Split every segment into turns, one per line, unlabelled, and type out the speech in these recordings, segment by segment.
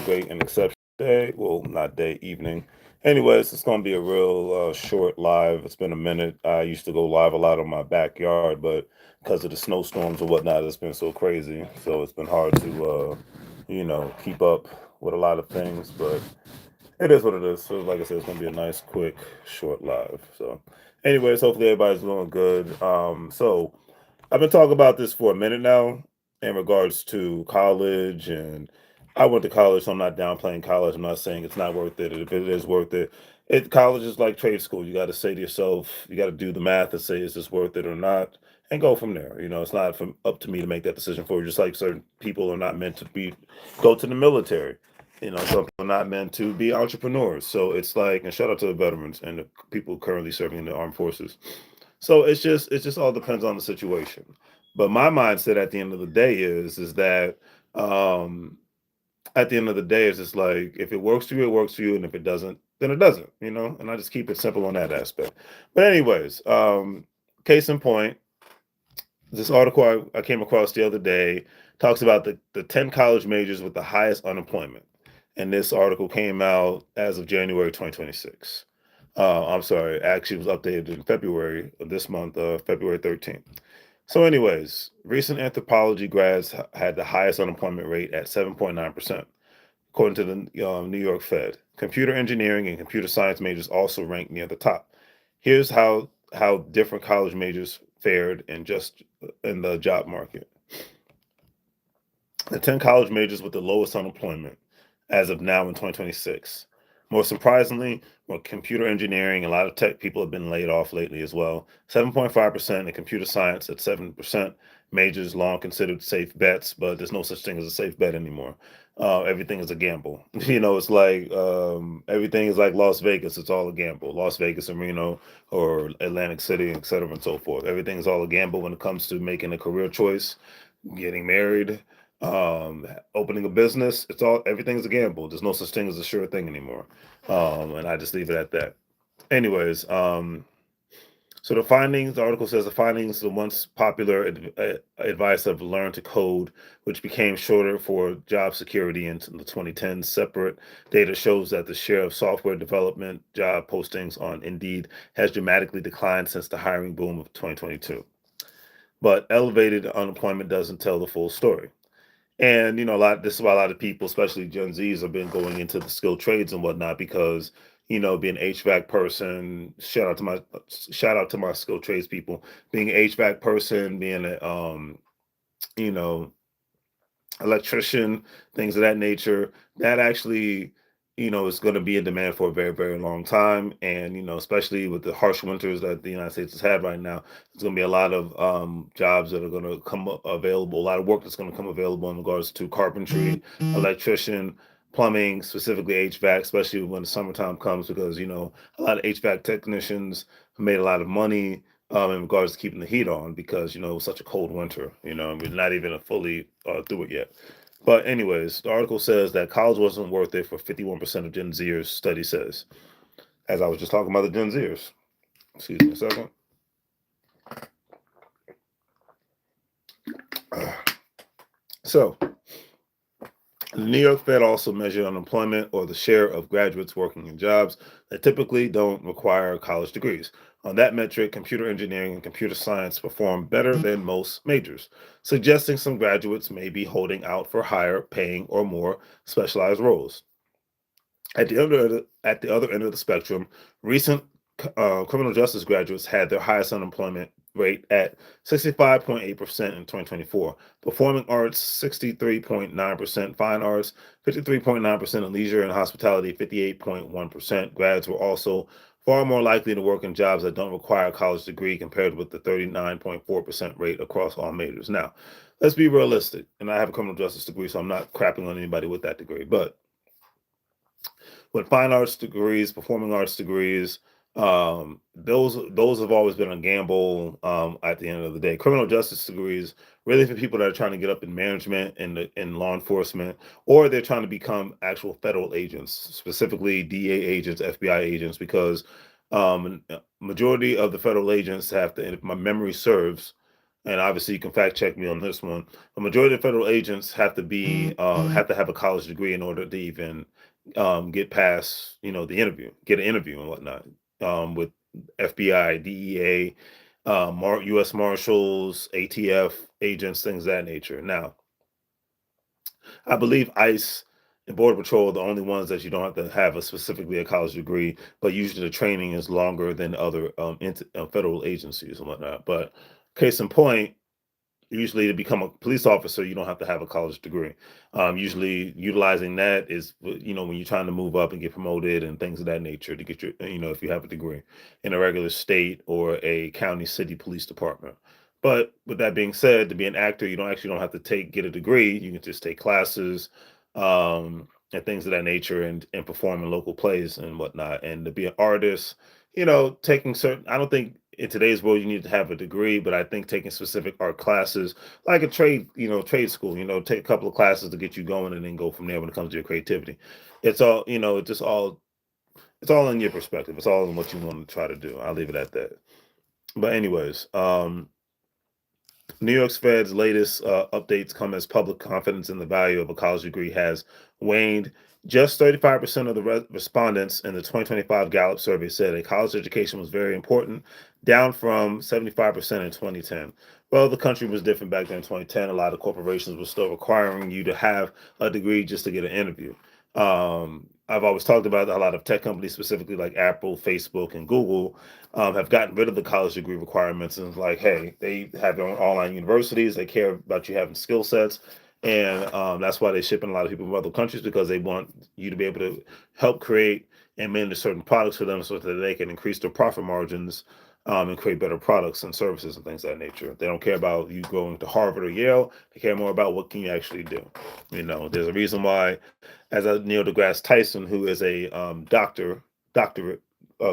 great and exceptional day. Well, not day, evening. Anyways, it's going to be a real short live. It's been a minute. I used to go live a lot on my backyard, but because of the snowstorms and whatnot, it's been so crazy. So it's been hard to, keep up with a lot of things. But it is what it is. So, like I said, it's going to be a nice, quick, short live. So, anyways, hopefully everybody's doing good. So I've been talking about this for a minute now in regards to college, and I went to college, so I'm not downplaying college. I'm not saying it's not worth it. If it is worth it, college is like trade school. You got to say to yourself, you got to do the math and say, is this worth it or not, and go from there. It's not up to me to make that decision for you. Just like certain people are not meant to go to the military. Some people are not meant to be entrepreneurs. So it's like, and shout out to the veterans and the people currently serving in the armed forces. So it just all depends on the situation. But my mindset at the end of the day is that um at the end of the day it's just like if it works for you, it works for you, and if it doesn't, then it doesn't. And I just keep it simple on that aspect. But anyways, case in point, this article I came across the other day talks about the 10 college majors with the highest unemployment. And this article came out as of January 2026. I'm sorry, actually it was updated in February of this month, February 13th. So, anyways, recent anthropology grads had the highest unemployment rate at 7.9%, according to the New York Fed. Computer engineering and computer science majors also ranked near the top. Here's how different college majors fared in the job market. The 10 college majors with the lowest unemployment as of now in 2026. More surprisingly, more computer engineering, a lot of tech people have been laid off lately as well. 7.5%, and computer science at 7%. Majors long considered safe bets, but there's no such thing as a safe bet anymore. Everything is a gamble. It's like everything is like Las Vegas. It's all a gamble. Las Vegas and Reno or Atlantic City, et cetera, and so forth. Everything is all a gamble when it comes to making a career choice, getting married, opening a business. It's all everything's a gamble. There's no such thing as a sure thing anymore. And I just leave it at that. Anyways, so the article says the findings, the once popular advice of learn to code, which became shorter for job security in the 2010s. Separate data shows that the share of software development job postings on Indeed has dramatically declined since the hiring boom of 2022. But elevated unemployment doesn't tell the full story. And this is why a lot of people, especially Gen Zs, have been going into the skilled trades and whatnot because being an HVAC person. Shout out to my skilled trades people. Being an HVAC person, being a you know electrician, things of that nature, that actually, is going to be in demand for a very, very long time. And, especially with the harsh winters that the United States has had right now, there's going to be a lot of jobs that are going to come available, a lot of work that's going to come available in regards to carpentry, electrician, plumbing, specifically HVAC, especially when the summertime comes, because, a lot of HVAC technicians have made a lot of money in regards to keeping the heat on because it was such a cold winter. And we're not even fully through it yet. But anyways, the article says that college wasn't worth it for 51% of Gen Zers. Study says, as I was just talking about the Gen Zers. Excuse me a second. So the New York Fed also measured unemployment or the share of graduates working in jobs that typically don't require college degrees. On that metric, computer engineering and computer science perform better than most majors, suggesting some graduates may be holding out for higher paying or more specialized roles. At the other end of the spectrum, recent criminal justice graduates had their highest unemployment rate at 65.8% in 2024. Performing arts, 63.9%. Fine arts, 53.9%. And leisure and hospitality, 58.1%. Grads were also far more likely to work in jobs that don't require a college degree compared with the 39.4% rate across all majors. Now, let's be realistic. And I have a criminal justice degree, so I'm not crapping on anybody with that degree. But with fine arts degrees, performing arts degrees, those have always been a gamble. At the end of the day, criminal justice degrees really for people that are trying to get up in management and in law enforcement, or they're trying to become actual federal agents, specifically DA agents, FBI agents, because majority of the federal agents have to, and if my memory serves, and obviously you can fact check me on this one. The majority of federal agents have to have a college degree in order to even get past the interview, get an interview and whatnot with FBI, DEA, U.S. Marshals, ATF agents, things of that nature. Now, I believe ICE and Border Patrol are the only ones that you don't have to have specifically a college degree, but usually the training is longer than other federal agencies and whatnot. But case in point, usually to become a police officer, you don't have to have a college degree. Usually utilizing that is, when you're trying to move up and get promoted and things of that nature to get if you have a degree in a regular state or a county, city police department. But with that being said, to be an actor, you don't have to get a degree. You can just take classes, and things of that nature, and perform in local plays and whatnot. And to be an artist, taking certain, I don't think in today's world you need to have a degree, but I think taking specific art classes, like a trade school, take a couple of classes to get you going, and then go from there when it comes to your creativity. It's all, it's all in your perspective. It's all in what you want to try to do. I'll leave it at that. But anyways, New York's Fed's latest updates come as public confidence in the value of a college degree has waned. Just 35% of the respondents in the 2025 Gallup survey said a college education was very important, down from 75% in 2010. Well, the country was different back then in 2010. A lot of corporations were still requiring you to have a degree just to get an interview. I've always talked about a lot of tech companies, specifically like Apple, Facebook, and Google, have gotten rid of the college degree requirements, and it's like, hey, they have their own online universities. They care about you having skill sets, and that's why they ship in a lot of people from other countries, because they want you to be able to help create and manage certain products for them, so that they can increase their profit margins, and create better products and services and things of that nature. They don't care about you going to Harvard or Yale. They care more about what can you actually do. There's a reason why, as a Neil deGrasse Tyson, who is a doctorate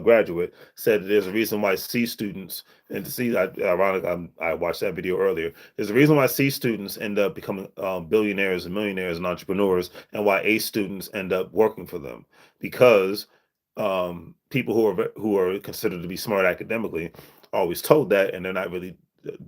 graduate, said there's a reason why C students, and to see, ironic, I watched that video earlier. There's a reason why C students end up becoming billionaires and millionaires and entrepreneurs, and why A students end up working for them, because people who are considered to be smart academically are always told that, and they're not really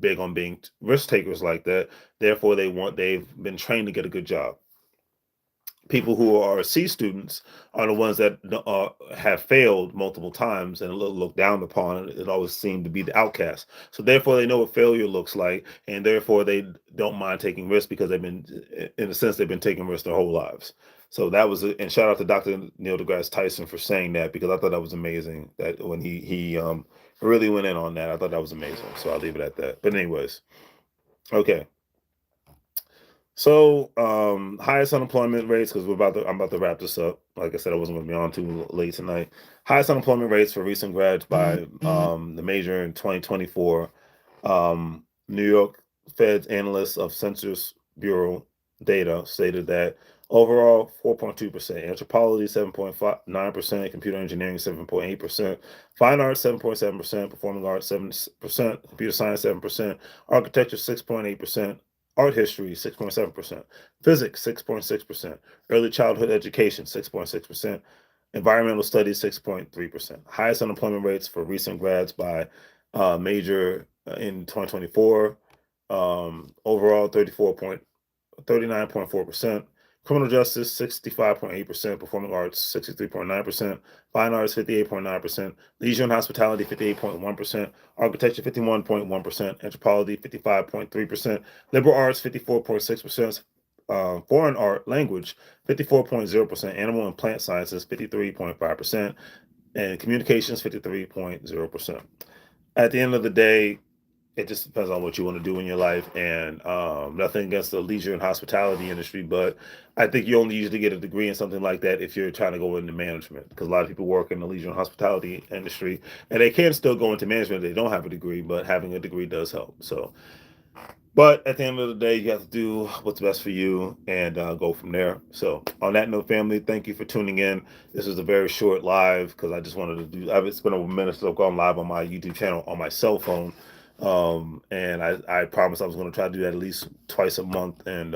big on being risk takers like that. Therefore, they've been trained to get a good job. People who are C students are the ones that have failed multiple times and looked down upon. It always seemed to be the outcast. So therefore, they know what failure looks like, and therefore they don't mind taking risks, because in a sense, they've been taking risks their whole lives. So that was, and shout out to Dr. Neil deGrasse Tyson for saying that, because I thought that was amazing. That when he really went in on that, I thought that was amazing. So I'll leave it at that. But anyways, okay. So, highest unemployment rates, because I'm about to wrap this up. Like I said, I wasn't going to be on too late tonight. Highest unemployment rates for recent grads by the major in 2024. New York Fed's analysts of Census Bureau data stated that overall 4.2%, anthropology 7.9%, computer engineering 7.8%, fine arts 7.7%, performing arts 7%, computer science 7%, architecture 6.8%. Art history, 6.7%. Physics, 6.6%. Early childhood education, 6.6%. Environmental studies, 6.3%. Highest unemployment rates for recent grads by major in 2024. Overall, 39.4%. Criminal justice, 65.8%. Performing arts, 63.9%. Fine arts, 58.9%. Leisure and hospitality, 58.1%. Architecture, 51.1%. Anthropology, 55.3%. Liberal arts, 54.6%. Foreign art, language, 54.0%. Animal and plant sciences, 53.5%. And communications, 53.0%. At the end of the day, it just depends on what you want to do in your life, and nothing against the leisure and hospitality industry, but I think you only usually get a degree in something like that if you're trying to go into management, because a lot of people work in the leisure and hospitality industry, and they can still go into management if they don't have a degree, but having a degree does help. So, but at the end of the day, you have to do what's best for you, and go from there. So, on that note, family, thank you for tuning in. This is a very short live, because I just wanted to do. It's been over a minute since I've gone live on my YouTube channel on my cell phone, and I promised I was going to try to do that at least twice a month, and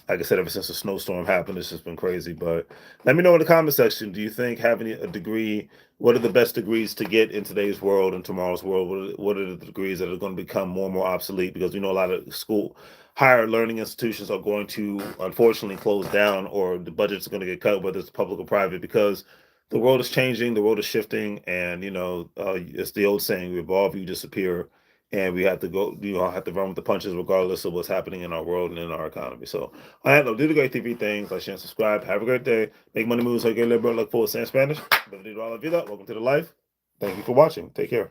Like I said, ever since the snowstorm happened, it's just been crazy. But let me know in the comment section. Do you think having a degree, what are the best degrees to get in today's world and tomorrow's world? What are the degrees that are going to become more and more obsolete? Because we know a lot of higher learning institutions are going to unfortunately close down, or the budgets are going to get cut, whether it's public or private, because the world is changing, the world is shifting, and it's the old saying: "We evolve, you disappear." And we have to go, have to run with the punches regardless of what's happening in our world and in our economy. So, I have no do the great TV things. Like, share, and subscribe. Have a great day. Make money moves. Like, liberal, like, full, say in Spanish. Bienvenido a la vida. Welcome to the life. Thank you for watching. Take care.